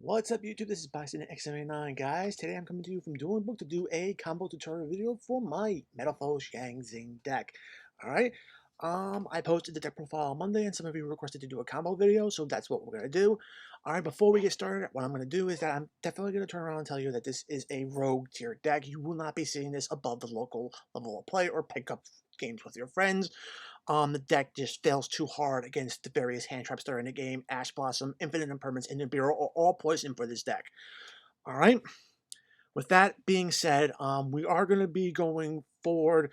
What's up YouTube? This is Bison X79 guys. Today I'm coming to you from Dueling Book to do a combo tutorial video for my Metalfoes Zing deck. Alright. I posted the deck profile on Monday and some of you requested to do a combo video, so that's what we're gonna do. Alright, before we get started, what I'm gonna do is that I'm definitely gonna turn around and tell you that this is a rogue tier deck. You will not be seeing this above the local level of play or pick up games with your friends. The deck just fails too hard against the various hand traps that are in the game. Ash Blossom, Infinite Impermanence, and Nibiru are all poison for this deck. Alright? With that being said, we are going to be going forward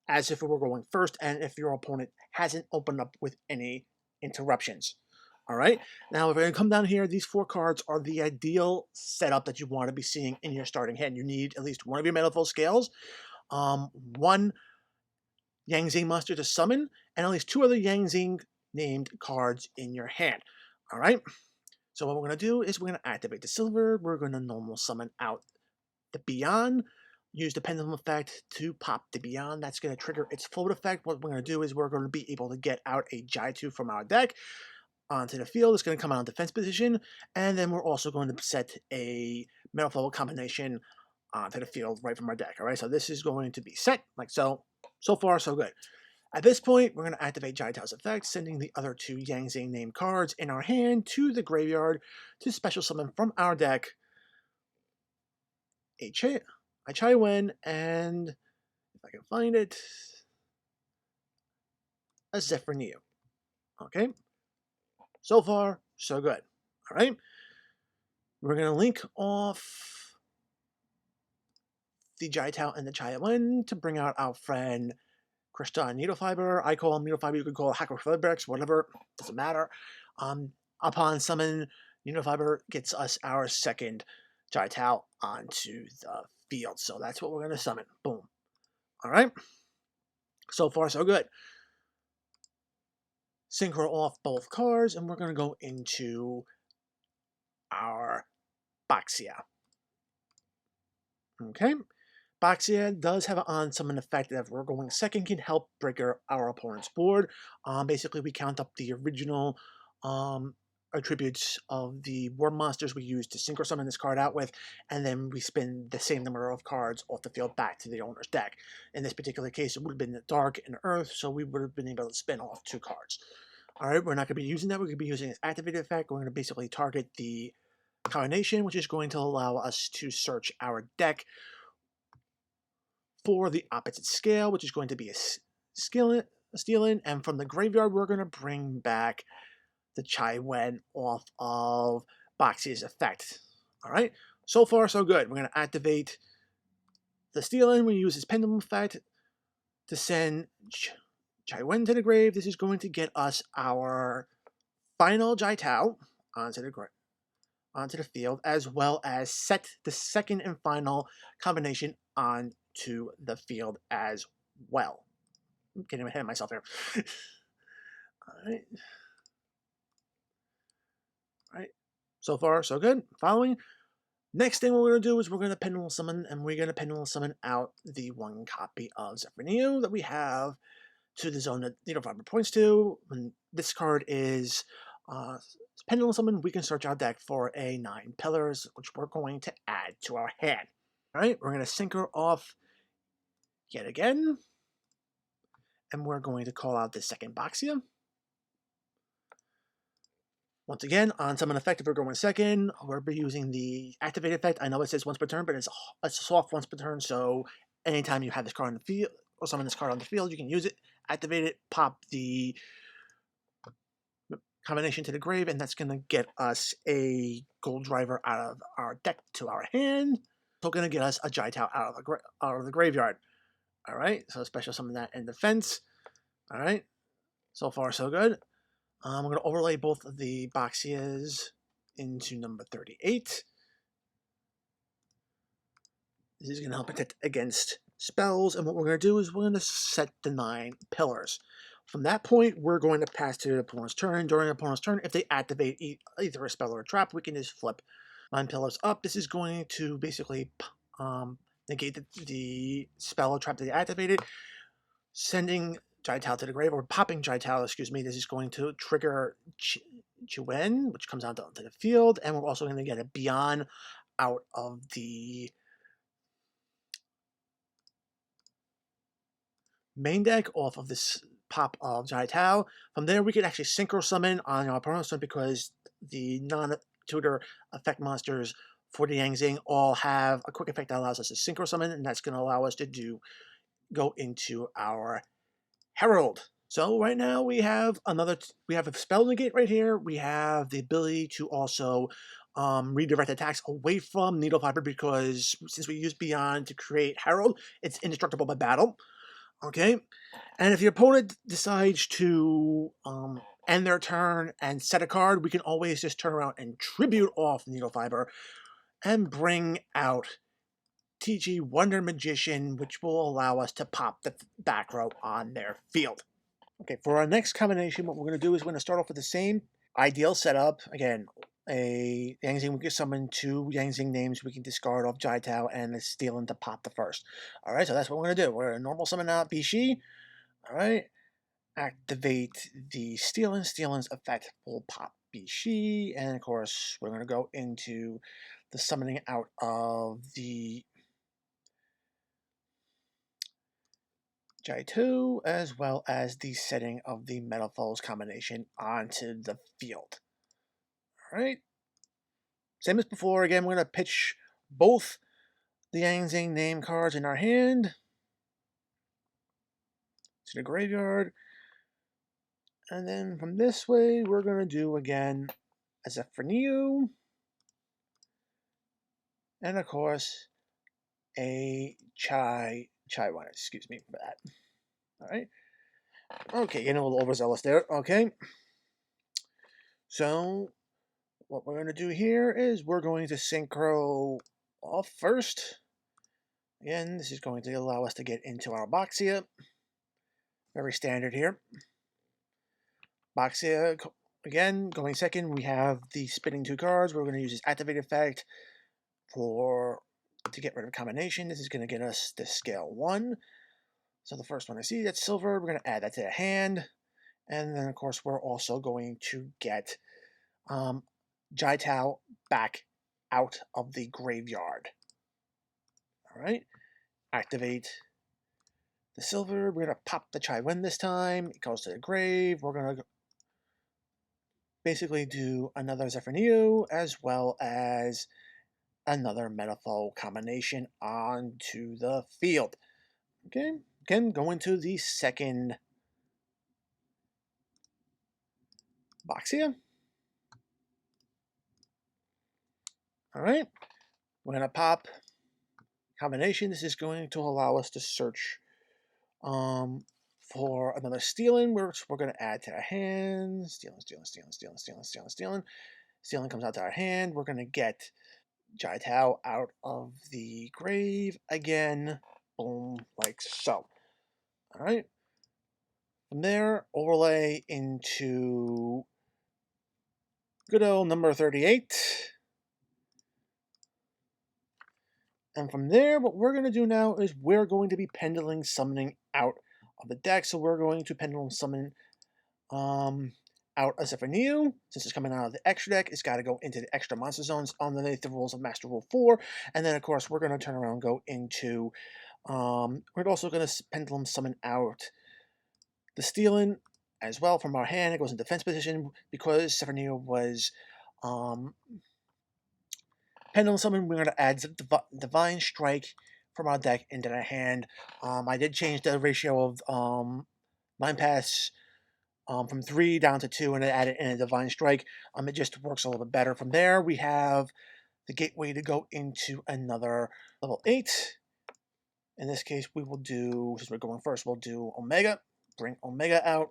as if we were going first, and if your opponent hasn't opened up with any interruptions. Alright? Now, if we're going to come down here, these four cards are the ideal setup that you want to be seeing in your starting hand. You need at least one of your Metalfoes scales, one Zing monster to summon, and at least two other Zing named cards in your hand. Alright? So what we're going to do is we're going to activate the silver, we're going to normal summon out the Beyond, use the pendulum effect to pop the Beyond. That's going to trigger its float effect. What we're going to do is we're going to be able to get out a Jaitu from our deck onto the field. It's going to come out in defense position, and then we're also going to set a Metalfoes combination onto the field right from our deck. Alright, so this is going to be set like so. So far, so good. At this point, we're going to activate Jaitau's effect, sending the other two Zing named cards in our hand to the graveyard to special summon from our deck a Chai Wen, and if I can find it, a Zephyr. Okay? So far, so good. Alright? We're going to link off the Jaitau and the Chai Wen to bring out our friend Krista and Needle Fiber. I call him Needle Fiber, you could call it Hacker Fabrics, whatever, doesn't matter. Upon summon, Needle Fiber gets us our second Jaitau onto the field. So that's what we're going to summon. Boom. Alright? So far, so good. Synchro off both cards, and we're going to go into our Boxia. Okay? Boxia does have an on-summon effect that if we're going second can help break our opponent's board. Basically, we count up the original attributes of the war monsters we used to synchro summon this card out with, and then we spin the same number of cards off the field back to the owner's deck. In this particular case, it would have been the Dark and Earth, so we would have been able to spin off two cards. Alright, we're not going to be using that. We're going to be using this activated effect. We're going to basically target the combination, which is going to allow us to search our deck for the opposite scale, which is going to be a steal-in, and from the graveyard, we're going to bring back the Chai Wen off of Boxia's effect. Alright, so far so good. We're going to activate the steal-in. We use his pendulum effect to send Chai Wen to the grave. This is going to get us our final Jaitau onto the field, as well as set the second and final combination onto the field as well. I'm getting ahead of myself here. Alright. Alright. So far, so good. Following. Next thing we're going to do is we're going to pendulum summon, and we're going to pendulum summon out the one copy of Zephyr that we have to the zone that Needle Fiber points to. When this card is pendulum summon, we can search our deck for a 9 pillars, which we're going to add to our hand. Alright, we're going to synchro off yet again, and we're going to call out the second Boxia. Once again, on summon effect, if we're going second, we'll be using the activate effect. I know it says once per turn, but it's a soft once per turn, so anytime you have this card on the field, or summon this card on the field, you can use it, activate it, pop the combination to the grave, and that's going to get us a gold driver out of our deck to our hand. So going to get us a Jaitau out of the graveyard. Alright, so special summon that in defense. Alright, so far so good. I'm going to overlay both of the Boxias into number 38. This is going to help protect against spells, and what we're going to do is we're going to set the 9 pillars. From that point, we're going to pass to the opponent's turn. During the opponent's turn, if they activate either a spell or a trap, we can just flip 9 pillars up. This is going to basically negate the spell or trap that they activated, sending Jaitau to the grave, or popping Jaitau, excuse me. This is going to trigger Chuen, which comes out onto the field, and we're also going to get a Beyond out of the main deck off of this pop of Jai Tao. From there, we can actually synchro summon on our opponent's turn because the non-tutor effect monsters for the Yang Zing all have a quick effect that allows us to synchro summon, and that's going to allow us to go into our Herald. So right now we have a spell negate right here. We have the ability to also redirect attacks away from Needle Fiber because since we use Beyond to create Herald, it's indestructible by battle. Okay, and if your opponent decides to end their turn and set a card, we can always just turn around and tribute off Needle Fiber and bring out TG Wonder Magician, which will allow us to pop the back row on their field. Okay, for our next combination, what we're going to do is we're going to start off with the same ideal setup. Again, a Yang Zing, we can summon 2 Yang Zing names. We can discard off Jai Tao and the Stealing to pop the first. Alright, so that's what we're going to do. We're going to normal summon out Bishi. Alright, activate the Stealing. Stealing's effect will pop Bishi. And of course, we're going to go into the summoning out of the Jai 2, as well as the setting of the Metalfoes combination onto the field. Alright. Same as before, again, we're going to pitch both the Yang Zing name cards in our hand to the graveyard. And then from this way, we're going to do again as a Neo. And of course, a Chai one. Excuse me for that. Alright. Okay, getting a little overzealous there. Okay. So, what we're going to do here is we're going to synchro off first. Again, this is going to allow us to get into our Boxia. Very standard here. Boxia, again, going second, we have the spinning 2 cards. We're going to use this activate effect to get rid of combination. This is going to get us the scale 1. So the first one I see, that's silver. We're going to add that to the hand. And then, of course, we're also going to get Jai Tao back out of the graveyard. Alright, activate the silver. We're going to pop the Chai Wen this time. It goes to the grave. We're going to basically do another Zephyr as well as another Metalfoes combination onto the field. Okay, again, go into the second box here. Alright, we're going to pop combination. This is going to allow us to search for another Stealing, which we're going to add to our hand. Stealing. Stealing comes out to our hand. We're going to get Jai Tao out of the grave again. Boom, like so. Alright. From there, overlay into good old number 38. And from there, what we're going to do now is we're going to be pendulum summoning out of the deck. So we're going to pendulum summon out a Zephyr Neo. Since it's coming out of the extra deck, it's got to go into the extra monster zones underneath the rules of Master Rule 4. And then, of course, we're going to turn around and go into... we're also going to pendulum summon out the Stealing as well from our hand. It goes in defense position because Zephyr Neo was... pendulum summon, we're going to add Divine Strike from our deck into our hand. I did change the ratio of Mind Pass from 3 down to 2 and I added in a Divine Strike. It just works a little bit better. From there, we have the gateway to go into another level 8. In this case, we will do, since we're going first, we'll do Omega. Bring Omega out.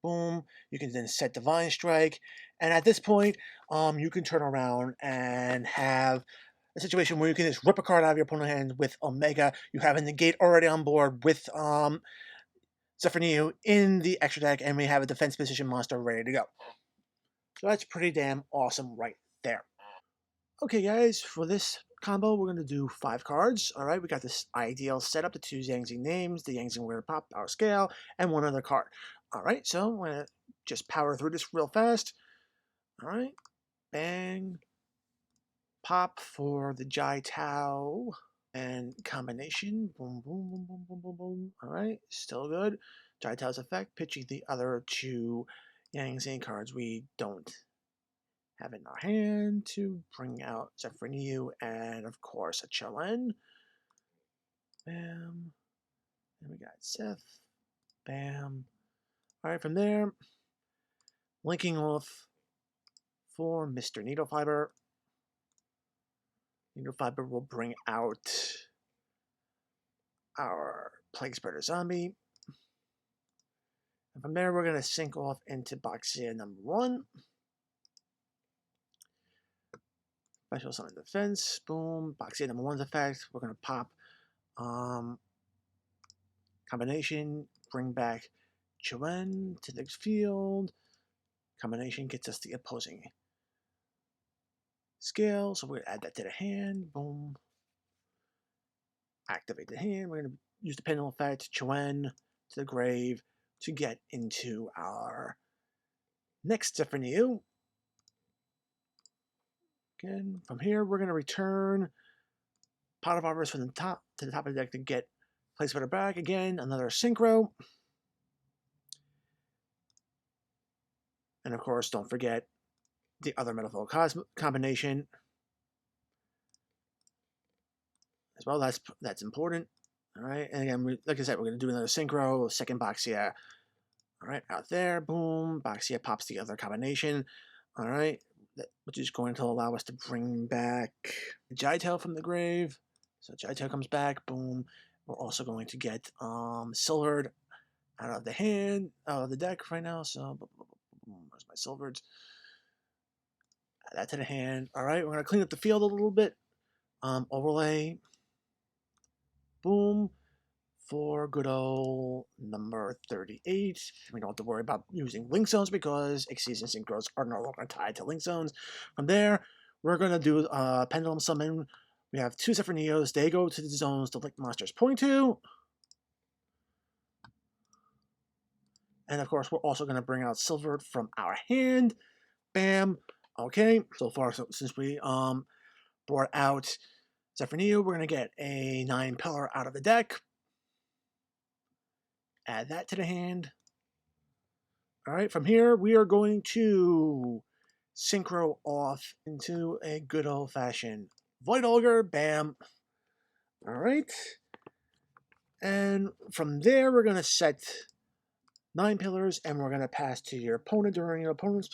Boom. You can then set Divine Strike. And at this point, you can turn around and have a situation where you can just rip a card out of your opponent's hand with Omega. You have a negate already on board with Zephyr Neo in the extra deck, and we have a defense position monster ready to go. So that's pretty damn awesome right there. Okay, guys, for this combo, we're going to do 5 cards. All right, we got this ideal setup, the 2 Yang Zing names, the Yang Zing Weird Pop, Power Scale, and one other card. All right, so I'm going to just power through this real fast. Alright. Bang. Pop for the Jai Tao. And combination. Boom, boom, boom, boom, boom, boom, boom. Alright. Still good. Jai Tao's effect. Pitching the other two Yang Zing cards we don't have in our hand to bring out Zephyr and, of course, a Chillen. Bam. And we got Seth. Bam. Alright, from there, linking off for Mr. Needle Fiber. Needle Fiber will bring out our Plague Spreader Zombie. And from there, we're going to sync off into Boxia number 1. Special Summon Defense. Boom. Boxia number 1's effect. We're going to pop combination. Bring back Chuen to the field. Combination gets us the opposing scale. So we're going to add that to the hand. Boom. Activate the hand. We're going to use the pendulum effect. Chuen to the grave to get into our next Zephyr. Again, from here, we're going to return Pot of Arbors from the top to the top of the deck to get Place Better back. Again, another Synchro. And of course, don't forget the other Metalfoes combination as well. That's important. All right, and again, like I said, we're going to do another Synchro, second Boxia. All right, out there, boom. Boxia pops the other combination. All right, which is going to allow us to bring back Jaitel from the grave. So Jaitel comes back, boom. We're also going to get Silvered out of the hand, out of the deck right now. So, where's my Silvereds? Add that to the hand. All right, we're going to clean up the field a little bit. Overlay. Boom. For good old number 38. We don't have to worry about using link zones because Xyz and Synchros are no longer tied to link zones. From there, we're going to do Pendulum Summon. We have 2 Zephyr Neos. They go to the zones the link monsters point to. And of course, we're also going to bring out Silver from our hand. Bam. Okay. So far, since we brought out Zephyr Neo, we're going to get a 9 Pillar out of the deck. Add that to the hand. All right, from here, we are going to Synchro off into a good old-fashioned Void Ogre. Bam. All right. And from there, we're going to set 9 pillars, and we're going to pass to your opponent. During your opponent's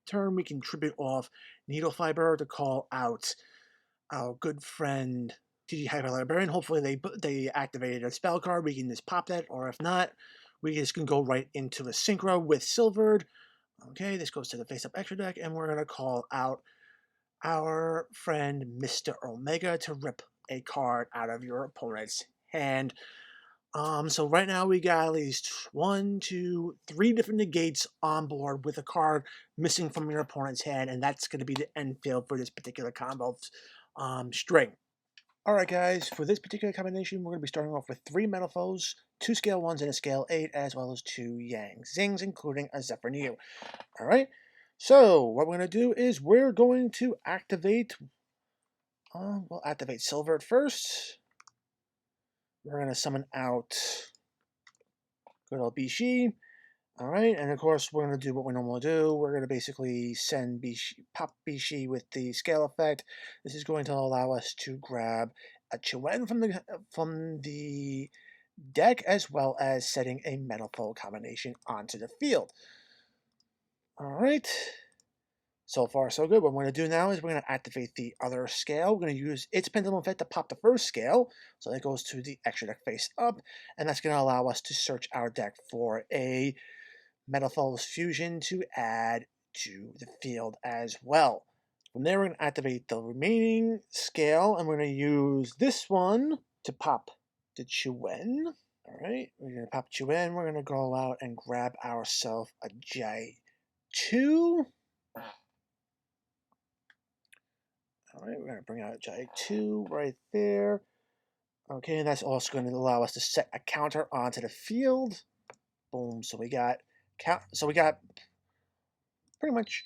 turn, we can tribute off Needle Fiber to call out our good friend TG Hyper Librarian. Hopefully they activated a spell card. We can just pop that, or if not, we just can go right into a Synchro with Silvered. Okay, this goes to the face-up extra deck, and we're going to call out our friend Mr. Omega to rip a card out of your opponent's hand. So right now we got at least 1, 2, 3 different negates on board with a card missing from your opponent's hand, and that's going to be the end field for this particular combo string. Alright guys, for this particular combination, we're going to be starting off with 3 Metalfoes, 2 Scale 1s and a Scale 8, as well as 2 Yang Zings, including a Zephyr Neo. Alright, so what we're going to do is we're going to activate, we'll activate Silver at first. We're going to summon out good old Bishi. Alright, and of course we're going to do what we normally do. We're going to basically send Bishi, pop Bishi with the scale effect. This is going to allow us to grab a Chuen from the deck, as well as setting a Metalfoes combination onto the field. Alright, so far so good. What we're going to do now is we're going to activate the other scale. We're going to use its pendulum effect to pop the first scale, so that goes to the extra deck face up, and that's going to allow us to search our deck for a Metalfoes fusion to add to the field as well. From there, we're going to activate the remaining scale, and we're going to use this one to pop the Chuen. Alright, we're going to pop Chuen. We're going to go out and grab ourselves a J2. Alright, we're going to bring out a J2 right there. Okay, and that's also going to allow us to set a counter onto the field. Boom, so we got pretty much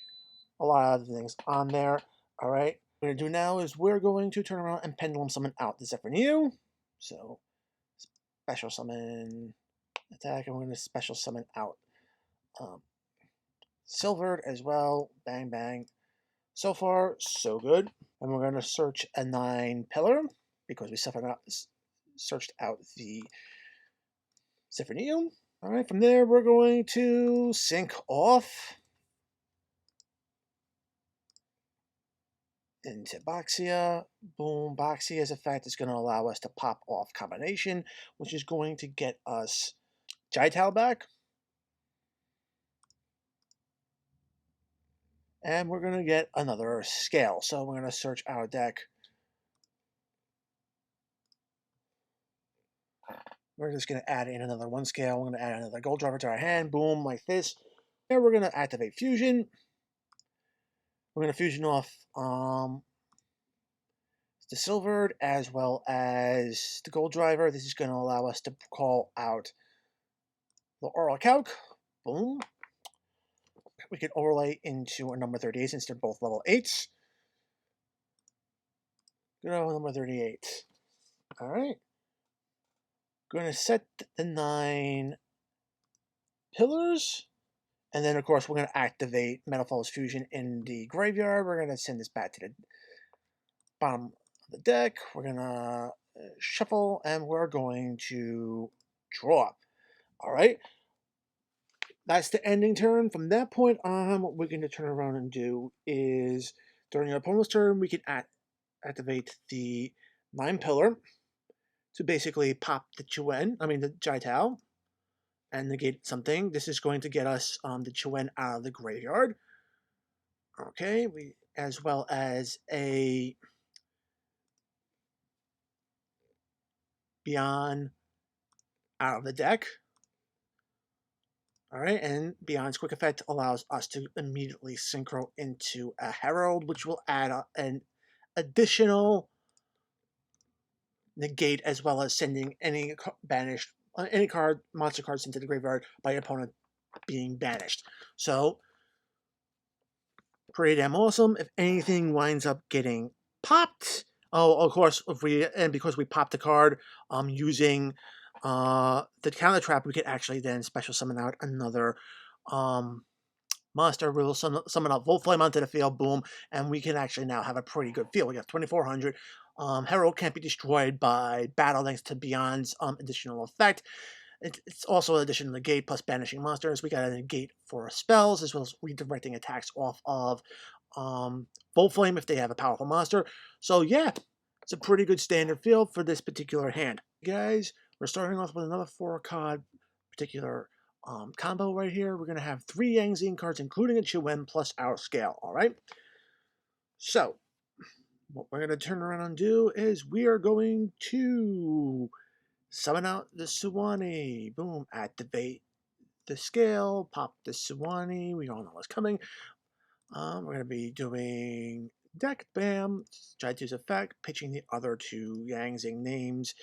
a lot of things on there. All right. What we're going to do now is we're going to turn around and pendulum summon out the Zephyr. So special summon attack, and we're going to special summon out um, Silvered as well. Bang, bang. So far, so good. And we're going to search a 9 pillar because we searched out the Zephyr. All right, from there, we're going to sync off into Boxia. Boom, Boxia's effect is going to allow us to pop off combination, which is going to get us Jital back. And we're going to get another scale. So we're going to search our deck. We're just going to add in another 1 scale. We're going to add another gold driver to our hand. Boom, like this. There we're going to activate Fusion. We're going to Fusion off the Silvered as well as the gold driver. This is going to allow us to call out the Oral Calc. Boom. We can overlay into a number 38 since they're both level 8s. Good old number 38. Alright. Going to set the 9 pillars. And then, of course, we're going to activate Metalfoes Fusion in the graveyard. We're going to send this back to the bottom of the deck. We're going to shuffle, and we're going to draw. Alright. That's the ending turn. From that point on, what we're going to turn around and do is, during your opponent's turn, we can activate the 9 pillar to basically pop the the Jital, and negate something. This is going to get us the Chuen out of the graveyard. Okay, as well as a Beyond out of the deck. Alright, and Beyond's quick effect allows us to immediately synchro into a Herald, which will add an additional negate as well as sending any monster cards into the graveyard by your opponent being banished. So, pretty damn awesome. If anything winds up getting popped, of course, because we popped the card using the counter trap, we could actually then special summon out another monster. We'll summon out Volt Flame onto the field, boom, and we can actually now have a pretty good field. We got 2,400. Herald can't be destroyed by battle thanks to Beyond's additional effect. It's also an addition to the gate plus banishing monsters. We got a negate for spells as well as redirecting attacks off of Volt Flame if they have a powerful monster. So yeah, it's a pretty good standard field for this particular hand. Guys, we're starting off with another 4-card particular combo right here. We're going to have 3 Yang Zing cards, including a Chuen plus our scale. All right. So what we're going to turn around and do is we are going to summon out the Suwani. Boom. Activate the scale. Pop the Suwani. We all know what's coming. We're going to be doing deck. Bam. Try to use effect. Pitching the other 2 Yang Zing names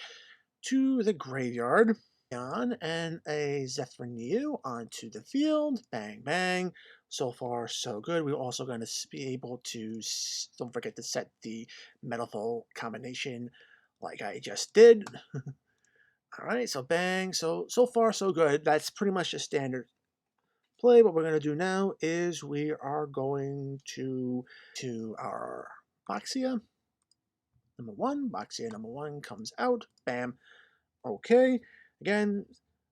to the graveyard. And a Zephyr onto the field. Bang, bang. So far, so good. We're also going to be able to, don't forget to set the Metalfoes combination like I just did. Alright, so bang. So far, so good. That's pretty much the standard play. What we're going to do now is we are going to our Boxia number 1. Boxia number 1 comes out. Bam. Okay. Again,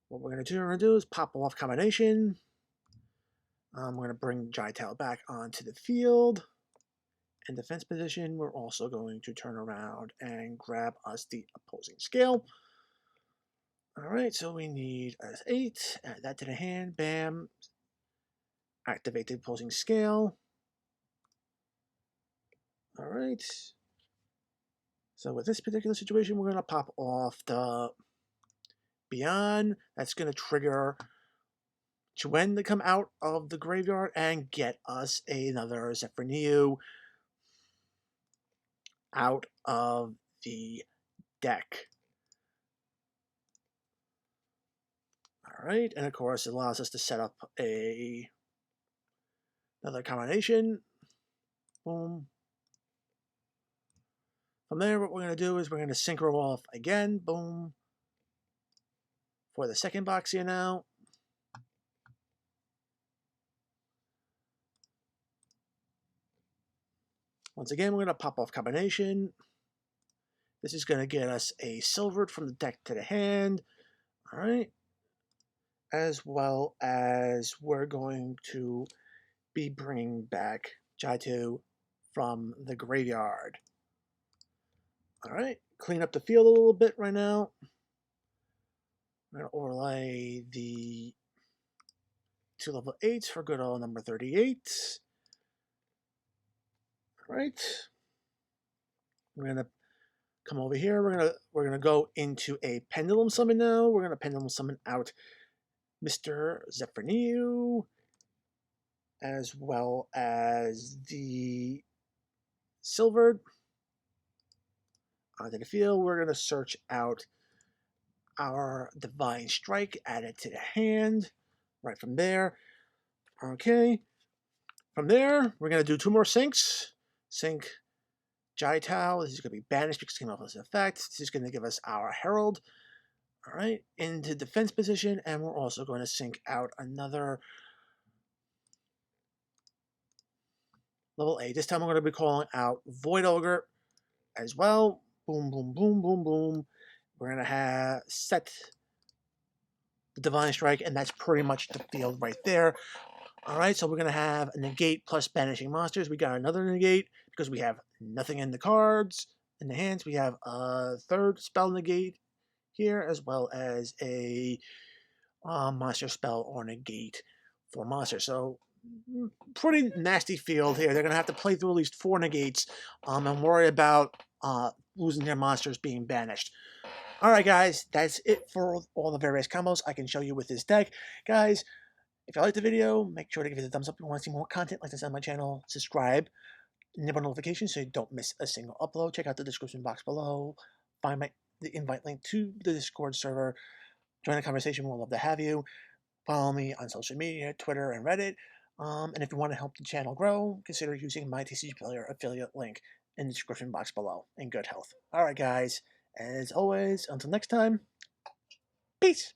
what we're going to do is pop off combination. We're going to bring Jital back onto the field. In defense position, we're also going to turn around and grab us the opposing scale. Alright, so we need an 8. Add that to the hand. Bam. Activate the opposing scale. Alright. So with this particular situation, we're going to pop off the Beyond. That's going to trigger Chuen to come out of the graveyard and get us another Zephyr out of the deck. Alright, and of course it allows us to set up another combination. Boom. From there, what we're going to do is we're going to synchro off again. Boom. For the second box here now. Once again, we're going to pop off combination. This is going to get us a silvered from the deck to the hand. All right. As well as we're going to be bringing back Jaitu from the graveyard. All right. Clean up the field a little bit right now. I'm going to overlay the 2 level 8s for good old number 38. All right. We're going to come over here. We're gonna go into a pendulum summon now. We're gonna pendulum summon out Mr. Zephyrniu, as well as the silvered. Onto the field, we're gonna search out our Divine Strike, add it to the hand. Right from there. Okay. From there, we're gonna do 2 more syncs. Sync Jaitao. This is gonna be banished because it came off as an effect. This is gonna give us our Herald. All right, into defense position, and we're also going to sync out another level 8. This time I'm going to be calling out Void Ogre as well. Boom, boom, boom, boom, boom. We're going to have set the Divine Strike, and that's pretty much the field right there. All right, so we're going to have a negate plus banishing monsters. We got another negate because we have nothing in the cards. In the hands, we have a third spell negate here, as well as a monster spell or negate for monster. So pretty nasty field here. They're going to have to play through at least 4 negates and worry about losing their monsters being banished. Alright guys, that's it for all the various combos I can show you with this deck. Guys, if you liked the video, make sure to give it a thumbs up if you want to see more content like this on my channel. Subscribe, enable notifications so you don't miss a single upload. Check out the description box below. Find the invite link to the Discord server. Join the conversation. We'll love to have you. Follow me on social media, Twitter, and Reddit. And if you want to help the channel grow, consider using my TCG Player affiliate link in the description box below in good health. Alright guys, as always, until next time, peace!